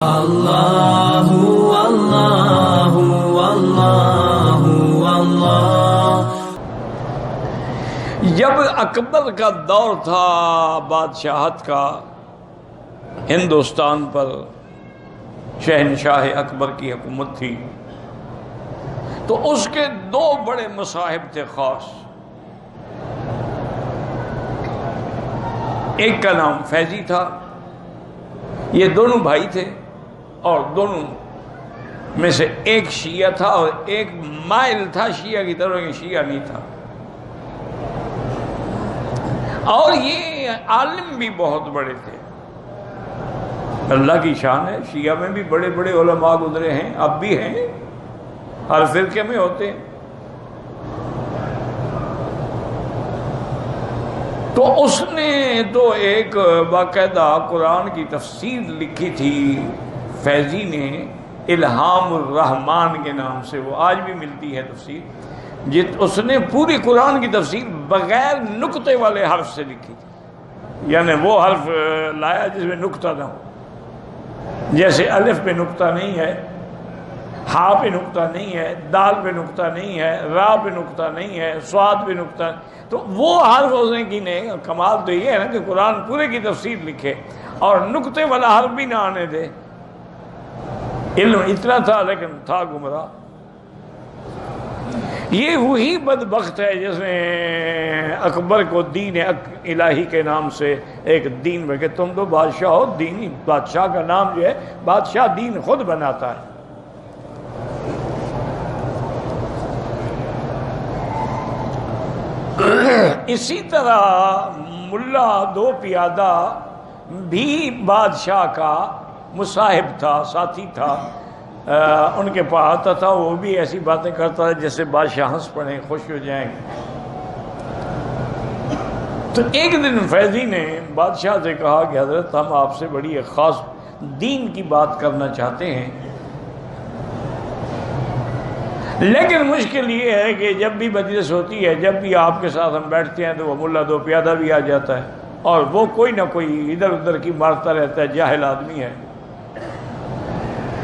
اللہ اللہ اللہ اللہ۔ جب اکبر کا دور تھا بادشاہت کا ہندوستان پر، شہنشاہ اکبر کی حکومت تھی، تو اس کے دو بڑے مصاحب تھے خاص۔ ایک کا نام فیضی تھا، یہ دونوں بھائی تھے، اور دونوں میں سے ایک شیعہ تھا اور ایک مائل تھا شیعہ کی طرف، لیکن شیعہ نہیں تھا۔ اور یہ عالم بھی بہت بڑے تھے، اللہ کی شان ہے، شیعہ میں بھی بڑے بڑے علماء گزرے ہیں، اب بھی ہیں، ہر فرقے میں ہوتے ہیں۔ تو اس نے تو ایک باقاعدہ قرآن کی تفسیر لکھی تھی، فیضی نے، الہام الرحمن کے نام سے، وہ آج بھی ملتی ہے تفسیر۔ اس نے پوری قرآن کی تفسیر بغیر نقطے والے حرف سے لکھی تھی، یعنی وہ حرف لایا جس میں نقطہ نہ ہو، جیسے الف پہ نقطہ نہیں ہے، ہا پہ نقطہ نہیں ہے، دال پہ نقطہ نہیں ہے، را پہ نقطہ نہیں ہے، صاد پہ نقطہ نہیں۔ تو وہ حرف اس نے کی نے، کمال تو یہ ہے نا کہ قرآن پورے کی تفسیر لکھے اور نقطے والا حرف بھی نہ آنے دے۔ علم اتنا تھا لیکن تھا گمراہ۔ یہ وہی بدبخت ہے جس نے اکبر کو دین الہی کے نام سے ایک دین میں کہ تم تو بادشاہ ہو، دینی بادشاہ کا نام جو ہے، بادشاہ دین خود بناتا ہے۔ اسی طرح ملا دو پیادہ بھی بادشاہ کا مصاحب تھا، ساتھی تھا، ان کے پاس آتا تھا، وہ بھی ایسی باتیں کرتا تھا جیسے بادشاہ ہنس پڑیں، خوش ہو جائیں۔ تو ایک دن فیضی نے بادشاہ سے کہا کہ حضرت ہم آپ سے بڑی ایک خاص دین کی بات کرنا چاہتے ہیں، لیکن مشکل یہ ہے کہ جب بھی مجلس ہوتی ہے، جب بھی آپ کے ساتھ ہم بیٹھتے ہیں تو وہ ملا دو پیادہ بھی آ جاتا ہے، اور وہ کوئی نہ کوئی ادھر ادھر کی مارتا رہتا ہے، جاہل آدمی ہے۔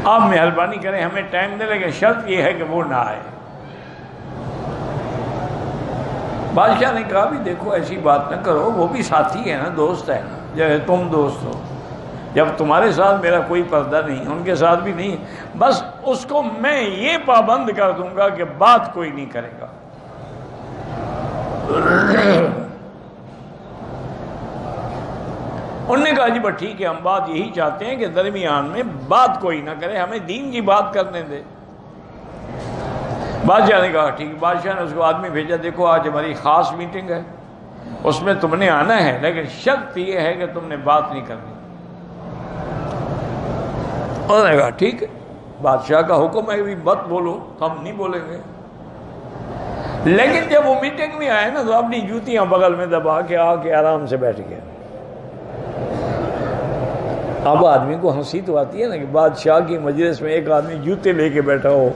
آپ مہربانی کریں، ہمیں ٹائم دیں، لیکن شرط یہ ہے کہ وہ نہ آئے۔ بادشاہ نے کہا بھی دیکھو ایسی بات نہ کرو، وہ بھی ساتھی ہے نا، دوست ہے نا، جیسے تم دوست ہو۔ جب تمہارے ساتھ میرا کوئی پردہ نہیں، ان کے ساتھ بھی نہیں، بس اس کو میں یہ پابند کر دوں گا کہ بات کوئی نہیں کرے گا۔ انہوں نے کہا جی بس ٹھیک ہے، ہم بات یہی چاہتے ہیں کہ درمیان میں بات کوئی نہ کرے، ہمیں دین کی بات کرنے دے۔ بادشاہ نے کہا ٹھیک۔ بادشاہ نے اس کو آدمی بھیجا، دیکھو آج ہماری خاص میٹنگ ہے، اس میں تم نے آنا ہے، لیکن شرط یہ ہے کہ تم نے بات نہیں کرنی۔ انہوں نے کہا ٹھیک ہے، بادشاہ کا حکم ہے بھی مت بولو، تو ہم نہیں بولیں گے۔ لیکن جب وہ میٹنگ میں آئے نا تو اپنی جوتیاں بغل میں دبا کے آ کے آرام سے بیٹھ گیا۔ اب آدمی کو ہنسی تو آتی ہے نا کہ بادشاہ کی مجلس میں ایک آدمی جوتے لے کے بیٹھا ہو،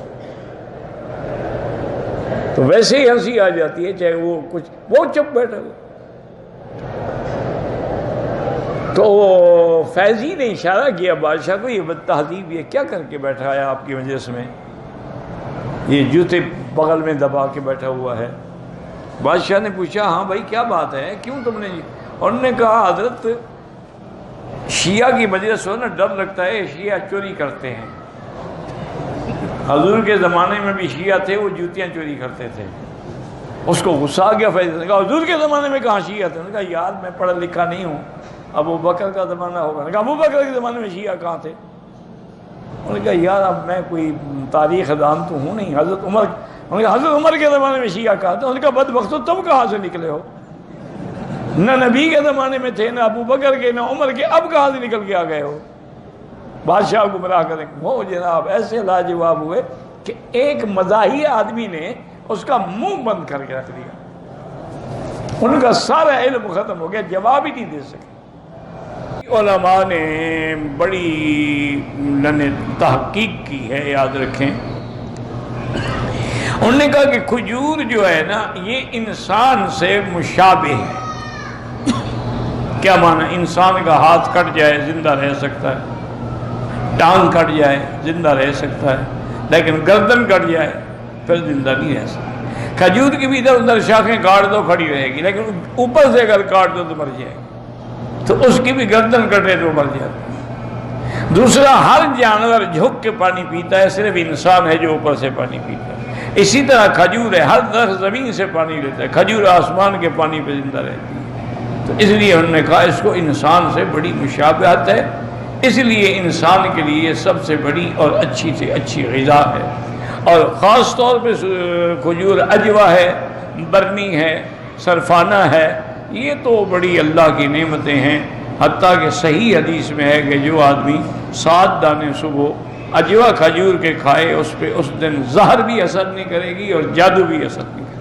تو ویسے ہی ہنسی آ جاتی ہے، چاہے وہ کچھ وہ چپ بیٹھا ہو۔ تو فیضی نے اشارہ کیا بادشاہ کو، یہ بد تہذیب، یہ کیا کر کے بیٹھا ہے آپ کی مجلس میں، یہ جوتے بغل میں دبا کے بیٹھا ہوا ہے۔ بادشاہ نے پوچھا ہاں بھائی کیا بات ہے، کیوں تم نے؟ انہوں نے کہا حضرت شیعہ کی مجلس ہو نا، ڈر لگتا ہے شیعہ چوری کرتے ہیں۔ حضور کے زمانے میں بھی شیعہ تھے، وہ جوتیاں چوری کرتے تھے۔ اس کو غصہ آ گیا، فیضی نے کہا حضور کے زمانے میں کہاں شیعہ تھے؟ انہوں نے کہا یار میں پڑھا لکھا نہیں ہوں، ابو بکر کا زمانہ ہوگا۔ نے کہا ابو بکر کے زمانے میں شیعہ کہاں تھے؟ انہوں نے کہا یار اب میں کوئی تاریخ دان تو ہوں نہیں، حضرت عمر، انہوں نے کہا حضرت عمر کے زمانے میں شیعہ کہاں تھے؟ انہوں نے کہا بدبختو تم کہاں سے نکلے ہو؟ نہ نبی کے زمانے میں تھے، نہ ابو بکر کے، نہ عمر کے، اب کہاں سے نکل کے آ گئے ہو؟ بادشاہ گمراہ کریں وہ جناب ایسے لاجواب ہوئے کہ ایک مزاحیہ آدمی نے اس کا منہ بند کر کے رکھ دیا، ان کا سارا علم ختم ہو گیا، جواب ہی نہیں دے سکے۔ علماء نے بڑی تحقیق کی ہے، یاد رکھیں۔ انہوں نے کہا کہ کھجور جو ہے نا یہ انسان سے مشابہ ہے۔ کیا معنی؟ انسان کا ہاتھ کٹ جائے زندہ رہ سکتا ہے، ٹانگ کٹ جائے زندہ رہ سکتا ہے، لیکن گردن کٹ جائے پھر زندہ نہیں رہ سکتا۔ کھجور کی بھی ادھر ادھر شاخیں کاٹ دو کھڑی رہے گی، لیکن اوپر سے اگر کاٹ دو تو مر جائے گی، تو اس کی بھی گردن کٹے تو مر جاتا ہے۔ دوسرا، ہر جانور جھک کے پانی پیتا ہے، صرف انسان ہے جو اوپر سے پانی پیتا ہے۔ اسی طرح کھجور ہے، ہر درخت زمین سے پانی لیتا ہے، کھجور آسمان کے پانی پہ زندہ رہتی ہے۔ تو اس لیے انہوں نے کہا اس کو انسان سے بڑی مشابہت ہے، اس لیے انسان کے لیے سب سے بڑی اور اچھی سے اچھی غذا ہے۔ اور خاص طور پہ کھجور اجوا ہے، برنی ہے، سرفانہ ہے، یہ تو بڑی اللہ کی نعمتیں ہیں۔ حتیٰ کہ صحیح حدیث میں ہے کہ جو آدمی 7 دانے صبح اجوا کھجور کے کھائے اس پہ اس دن زہر بھی اثر نہیں کرے گی اور جادو بھی اثر نہیں کرے گی۔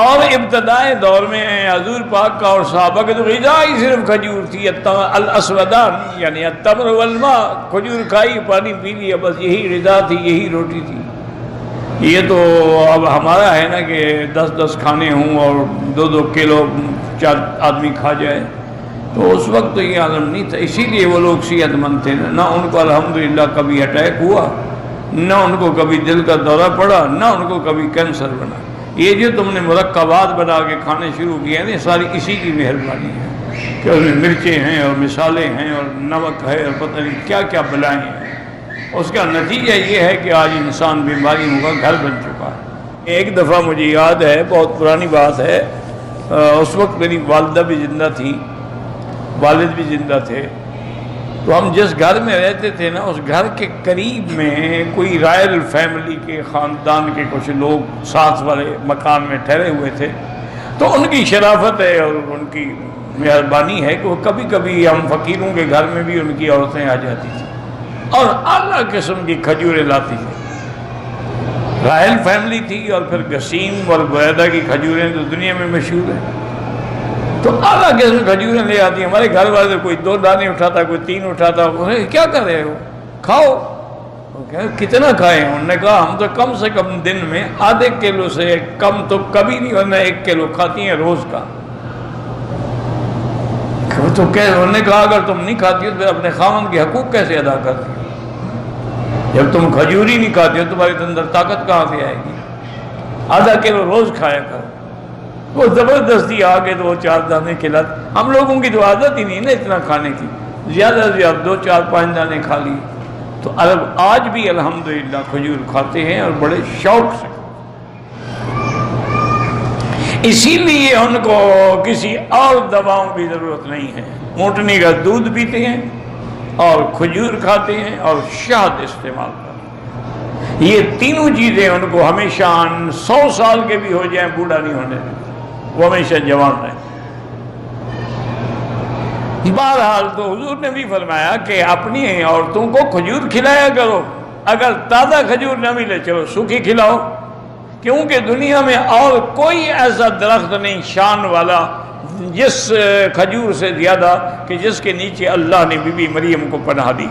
اور ابتدائے دور میں حضور پاک کا اور صحابہ کے تو غذا ہی صرف کھجور تھی، الاسودان یعنی التمر والماء، کھجور کھائی پانی پی لیا، بس یہی غذا تھی، یہی روٹی تھی۔ یہ تو اب ہمارا ہے نا کہ 10 کھانے ہوں اور 2 کلو 4 آدمی کھا جائے، تو اس وقت تو یہ عالم نہیں تھا۔ اسی لیے وہ لوگ صحت مند تھے، نہ ان کو الحمدللہ کبھی اٹیک ہوا، نہ ان کو کبھی دل کا دورہ پڑا، نہ ان کو کبھی کینسر بنا۔ یہ جو تم نے مرکبات بنا کے کھانے شروع کیے ہیں، ساری اسی کی مہربانی ہے کہ اس میں مرچیں ہیں اور مثالیں ہیں اور نمک ہے اور پتہ نہیں کیا کیا بلائیں ہیں۔ اس کا نتیجہ یہ ہے کہ آج انسان بیماریوں کا گھر بن چکا ہے۔ ایک دفعہ مجھے یاد ہے، بہت پرانی بات ہے، اس وقت میری والدہ بھی زندہ تھی، والد بھی زندہ تھے، تو ہم جس گھر میں رہتے تھے نا، اس گھر کے قریب میں کوئی رائل فیملی کے خاندان کے کچھ لوگ ساتھ والے مکان میں ٹھہرے ہوئے تھے۔ تو ان کی شرافت ہے اور ان کی مہربانی ہے کہ وہ کبھی کبھی ہم فقیروں کے گھر میں بھی ان کی عورتیں آ جاتی تھیں اور اعلیٰ قسم کی کھجوریں لاتی تھیں۔ رائل فیملی تھی اور پھر گسیم اور بریدہ کی کھجوریں تو دنیا میں مشہور ہیں، تو اعلیٰ قسم کھجوریں لے آتی ہیں۔ ہمارے گھر والے کوئی 2 دانے اٹھاتا، کوئی 3 اٹھاتا، کیا کر رہے ہو، کھاؤ۔ کتنا کھائے؟ انہوں نے کہا ہم تو کم سے کم دن میں آدھے کلو سے کم تو کبھی نہیں، ورنہ 1 کلو کھاتی ہیں روز کا۔ تو انہوں نے کہا اگر تم نہیں کھاتی ہو تو اپنے خاوند کے حقوق کیسے ادا کرتی ہو؟ جب تم کھجوری نہیں کھاتی ہو تمہارے اندر طاقت کہاں سے آئے گی؟ آدھا کلو روز کھایا کر۔ وہ زبردستی آ کے 2-4 دانے کھلاتے، ہم لوگوں کی تو عادت ہی نہیں نا اتنا کھانے کی، زیادہ سے زیادہ 2-4-5 دانے کھا لیے۔ تو عرب آج بھی الحمدللہ کھجور کھاتے ہیں اور بڑے شوق سے۔ اسی لیے ان کو کسی اور دواؤں کی ضرورت نہیں ہے، اونٹنی کا دودھ پیتے ہیں اور کھجور کھاتے ہیں اور شہد استعمال کرتے ہیں۔ یہ تینوں چیزیں ان کو ہمیشہ 100 سال کے بھی ہو جائیں بوڑھا نہیں ہونے دیتے، وہ ہمیشہ جوان رہے۔ بہرحال تو حضور نے بھی فرمایا کہ اپنی عورتوں کو کھجور کھلایا کرو، اگر تازہ کھجور نہ ملے چلو سوکھی کھلاؤ، کیونکہ دنیا میں اور کوئی ایسا درخت نہیں شان والا جس کھجور سے زیادہ کہ جس کے نیچے اللہ نے بی بی مریم کو پناہ دی۔